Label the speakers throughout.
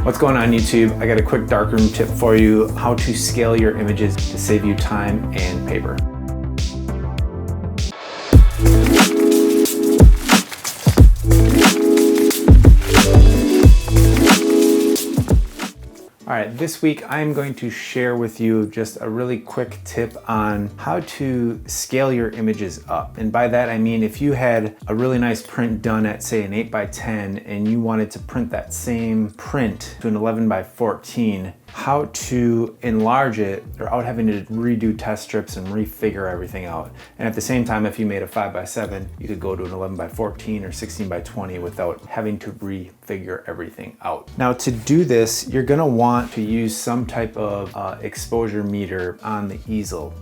Speaker 1: What's going on YouTube? I got a quick darkroom tip for you, how to scale your images to save you time and paper. All right, this week I'm going to share with you just a really quick tip on how to scale your images up. And by that I mean if you had a really nice print done at say an 8x10 and you wanted to print that same print to an 11x14, how to enlarge it without having to redo test strips and refigure everything out. And at the same time, if you made a 5x7, you could go to an 11x14 or 16x20 without having to refigure everything out. Now to do this, you're gonna want to use some type of exposure meter on the easel.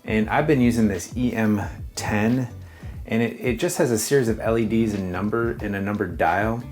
Speaker 1: And I've been using this EM10, and it just has a series of LEDs and a numbered dial.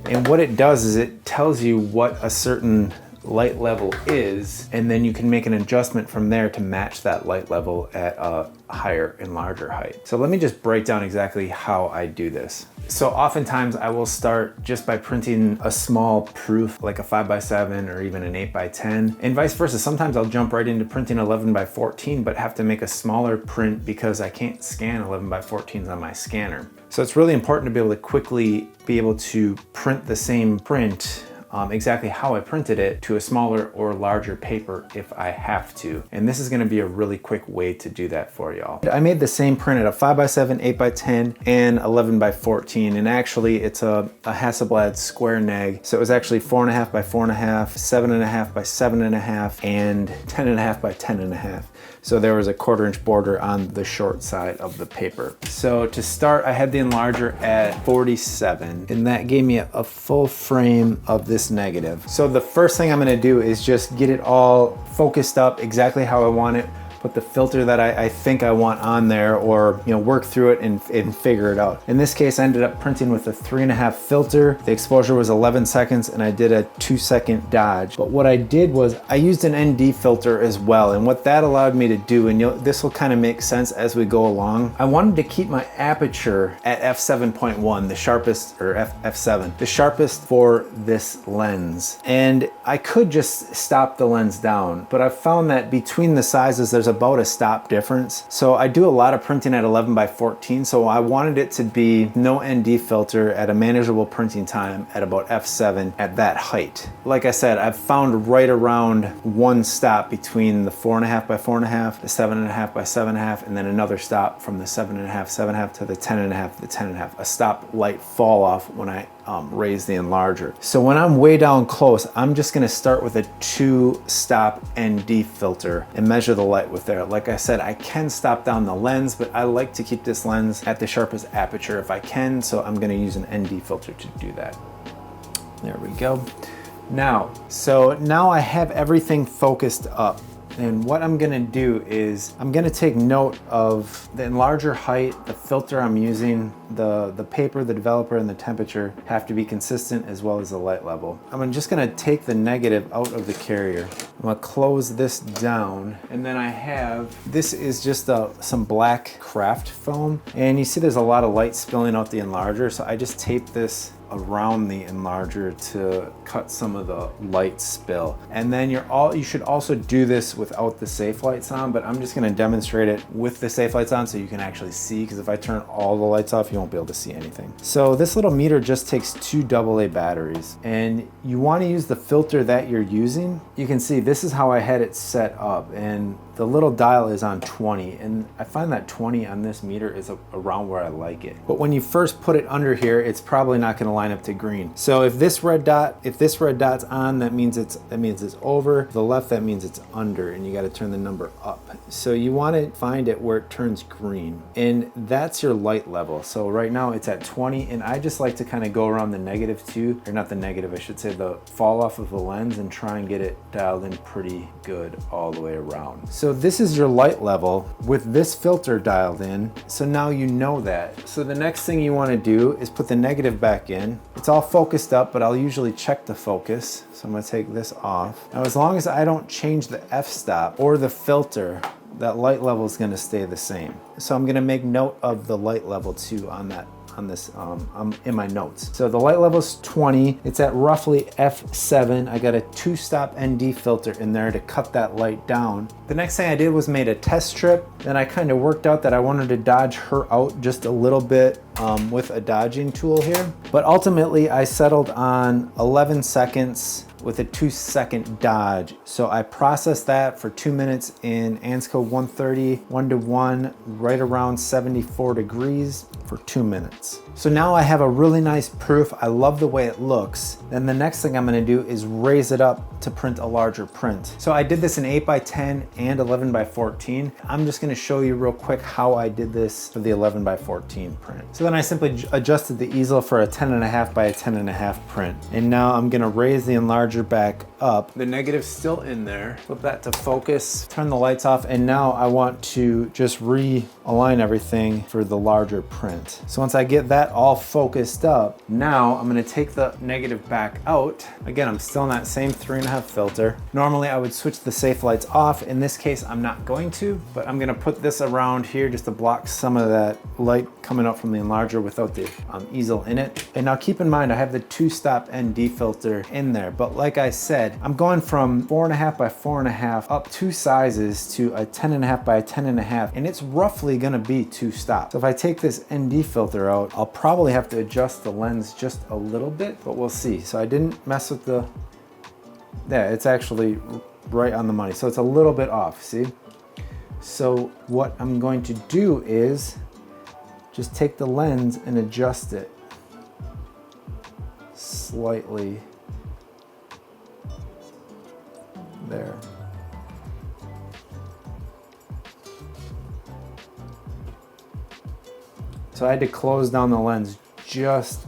Speaker 1: And what it does is it tells you what a certain light level is, and then you can make an adjustment from there to match that light level at a higher and larger height. So let me just break down exactly how I do this. So oftentimes I will start just by printing a small proof like a 5x7 or even an 8x10, and vice versa. Sometimes I'll jump right into printing 11x14 but have to make a smaller print because I can't scan 11x14s on my scanner. So it's really important to be able to quickly be able to print the same print exactly how I printed it to a smaller or larger paper if I have to. And this is gonna be a really quick way to do that for y'all. I made the same print at a 5x7, 8x10, and 11x14. And actually it's a Hasselblad square neg. So it was actually 4.5x4.5, 7.5x7.5, and 10.5x10.5. So there was a 1/4 inch border on the short side of the paper. So to start, I had the enlarger at 47, and that gave me a full frame of this negative. So the first thing I'm gonna do is just get it all focused up exactly how I want it, put the filter that I think I want on there, or work through it and figure it out. In this case, I ended up printing with a 3.5 filter. The exposure was 11 seconds and I did a 2-second dodge. But what I did was I used an ND filter as well. And what that allowed me to do, and this will kind of make sense as we go along, I wanted to keep my aperture at f7.1, the sharpest, or f7, the sharpest for this lens. And I could just stop the lens down, but I've found that between the sizes, there's about a stop difference. So I do a lot of printing at 11x14, so I wanted it to be no ND filter at a manageable printing time at about f7 at that height. Like I said, I've found right around one stop between the 4.5x4.5, the 7.5x7.5, and then another stop from the 7.5 to the 10.5, a stop light fall off when I raise the enlarger. So when I'm way down close, I'm just gonna start with a 2-stop ND filter and measure the light with there. Like I said, I can stop down the lens, but I like to keep this lens at the sharpest aperture if I can, so I'm gonna use an ND filter to do that. There we go. Now I have everything focused up. And what I'm gonna do is I'm gonna take note of the enlarger height, the filter I'm using, the paper, the developer, and the temperature have to be consistent, as well as the light level. I'm just gonna take the negative out of the carrier. I'm gonna close this down, and then this is just some black craft foam. And you see there's a lot of light spilling out the enlarger, so I just tape this around the enlarger to cut some of the light spill. And then you should also do this without the safe lights on, but I'm just gonna demonstrate it with the safe lights on so you can actually see, because if I turn all the lights off, you won't be able to see anything. So this little meter just takes 2 AA batteries, and you wanna use the filter that you're using. You can see this is how I had it set up, and the little dial is on 20, and I find that 20 on this meter is around where I like it. But when you first put it under here, it's probably not gonna line up to green. So if this red dot's on, that means it's over. The left, that means it's under, and you gotta turn the number up. So you wanna find it where it turns green, and that's your light level. So right now it's at 20, and I just like to kind of go around the -2, or not the negative, I should say, the fall off of the lens, and try and get it dialed in pretty good all the way around. So this is your light level with this filter dialed in. So now you know that. So the next thing you want to do is put the negative back in. It's all focused up, but I'll usually check the focus. So I'm going to take this off. Now, as long as I don't change the f-stop or the filter, that light level is going to stay the same. So I'm going to make note of the light level too on that on this in my notes. So the light level is 20. It's at roughly f7. I got a 2-stop ND filter in there to cut that light down. The next thing I did was made a test strip. Then I kind of worked out that I wanted to dodge her out just a little bit with a dodging tool here. But ultimately I settled on 11 seconds with a 2-second dodge. So I processed that for 2 minutes in Ansco 130, 1:1, right around 74 degrees for 2 minutes. So now I have a really nice proof. I love the way it looks. Then the next thing I'm gonna do is raise it up to print a larger print. So I did this in 8x10 and 11x14. I'm just gonna show you real quick how I did this for the 11x14 print. So then I simply adjusted the easel for a 10.5 by a 10.5 print. And now I'm gonna raise the enlarger back up. The negative's still in there. Flip that to focus, turn the lights off, and now I want to just realign everything for the larger print. So once I get that all focused up, now I'm gonna take the negative back out. Again, I'm still in that same 3.5 filter. Normally I would switch the safe lights off. In this case, I'm not going to, but I'm gonna put this around here just to block some of that light coming up from the enlarger without the easel in it. And now keep in mind, I have the 2-stop ND filter in there, but like I said, I'm going from 4.5 by 4.5 up 2 sizes to a 10.5 by a 10.5, and it's roughly gonna be 2 stops. So if I take this ND filter out, I'll probably have to adjust the lens just a little bit, but we'll see. So I didn't mess with the, yeah, it's actually right on the money. So it's a little bit off, see? So what I'm going to do is just take the lens and adjust it slightly there. So I had to close down the lens just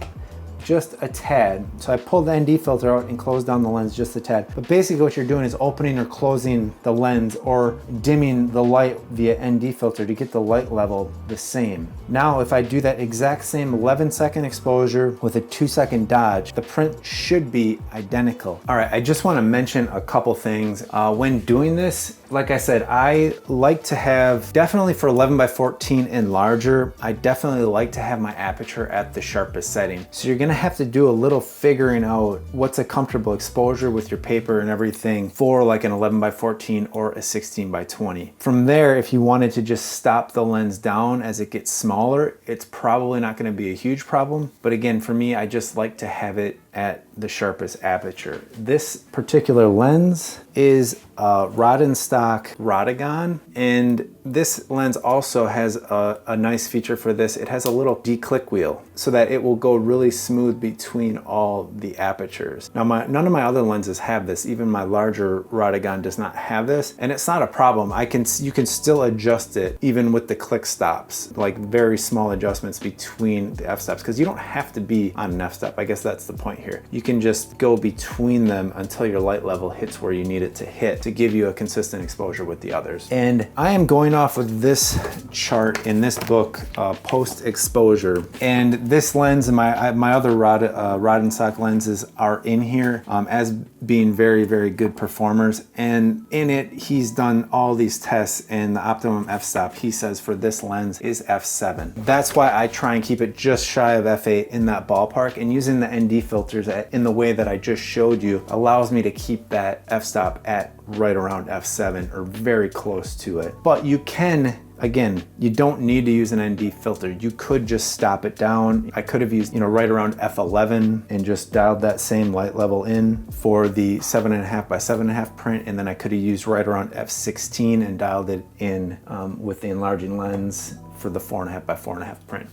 Speaker 1: a tad. So I pulled the ND filter out and closed down the lens just a tad. But basically what you're doing is opening or closing the lens or dimming the light via ND filter to get the light level the same. Now if I do that exact same 11-second exposure with a 2-second dodge, the print should be identical. All right, I just want to mention a couple things. When doing this, like I said, I like to have, definitely for 11x14 and larger, I definitely like to have my aperture at the sharpest setting. So you're gonna have to do a little figuring out what's a comfortable exposure with your paper and everything for like an 11x14 or a 16x20. From there, if you wanted to just stop the lens down as it gets smaller, it's probably not gonna be a huge problem. But again, for me, I just like to have it at the sharpest aperture. This particular lens is a rod and stock Rodigon, and this lens also has a nice feature for this. It has a little declick wheel so that it will go really smooth between all the apertures. Now none of my other lenses have this. Even my larger Rodigon does not have this, and it's not a problem. You can still adjust it even with the click stops, like very small adjustments between the f-stops, because you don't have to be on an f-stop. I guess that's the point here. You can just go between them until your light level hits where you need it to hit to give you a consistent exposure with the others. And I am going off of this chart in this book, post exposure, and this lens and my other rod and stock lenses are in here as being very, very good performers. And in it, he's done all these tests, and the optimum f-stop, he says, for this lens is f7. That's why I try and keep it just shy of f8 in that ballpark, and using the ND filters in the way that I just showed you allows me to keep that f-stop at right around f7 or very close to it. But you can, again, you don't need to use an ND filter. You could just stop it down. I could have used, right around f11 and just dialed that same light level in for the 7.5 by 7.5 print, and then I could have used right around f16 and dialed it in with the enlarging lens for the 4.5 by 4.5 print.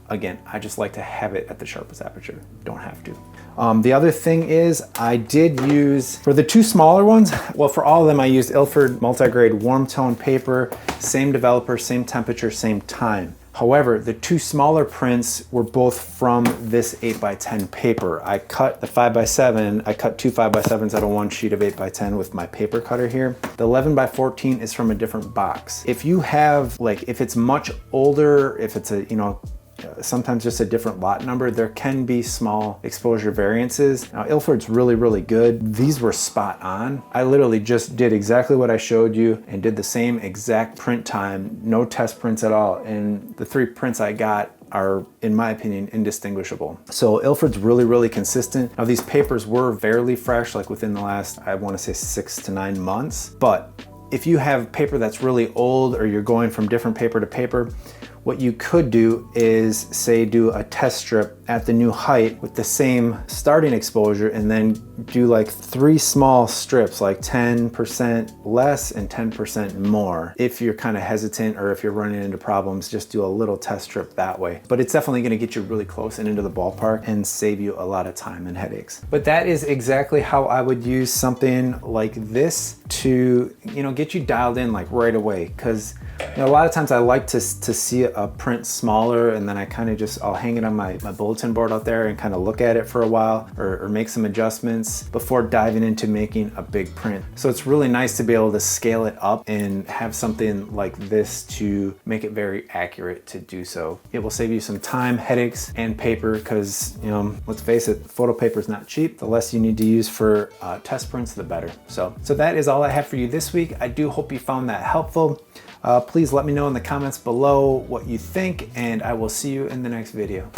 Speaker 1: Again, I just like to have it at the sharpest aperture. Don't have to. The other thing is I did use, for the two smaller ones, well, for all of them I used Ilford multi-grade warm tone paper, same developer, same temperature, same time. However, the two smaller prints were both from this 8x10 paper. I cut the 5x7, I cut two 5x7s out of one sheet of 8x10 with my paper cutter here. The 11x14 is from a different box. If you have, if it's much older, if it's a, sometimes just a different lot number, there can be small exposure variances. Now, Ilford's really, really good. These were spot on. I literally just did exactly what I showed you and did the same exact print time, no test prints at all. And the three prints I got are, in my opinion, indistinguishable. So Ilford's really consistent. Now these papers were fairly fresh, like within the last, I want to say 6 to 9 months. But if you have paper that's really old, or you're going from different paper to paper, what you could do is, say, do a test strip at the new height with the same starting exposure, and then do like 3 small strips, like 10% less and 10% more. If you're kind of hesitant, or if you're running into problems, just do a little test strip that way. But it's definitely going to get you really close and into the ballpark and save you a lot of time and headaches. But that is exactly how I would use something like this to, you know, get you dialed in like right away. Because, you know, a lot of times I like to see a print smaller, and then I kind of just, I'll hang it on my bulletin board out there and kind of look at it for a while, or make some adjustments before diving into making a big print. So it's really nice to be able to scale it up and have something like this to make it very accurate to do so. It will save you some time, headaches, and paper, because, you know, let's face it, photo paper is not cheap. The less you need to use for test prints, the better. So that is all I have for you this week. I do hope you found that helpful. Please let me know in the comments below what you think, and I will see you in the next video.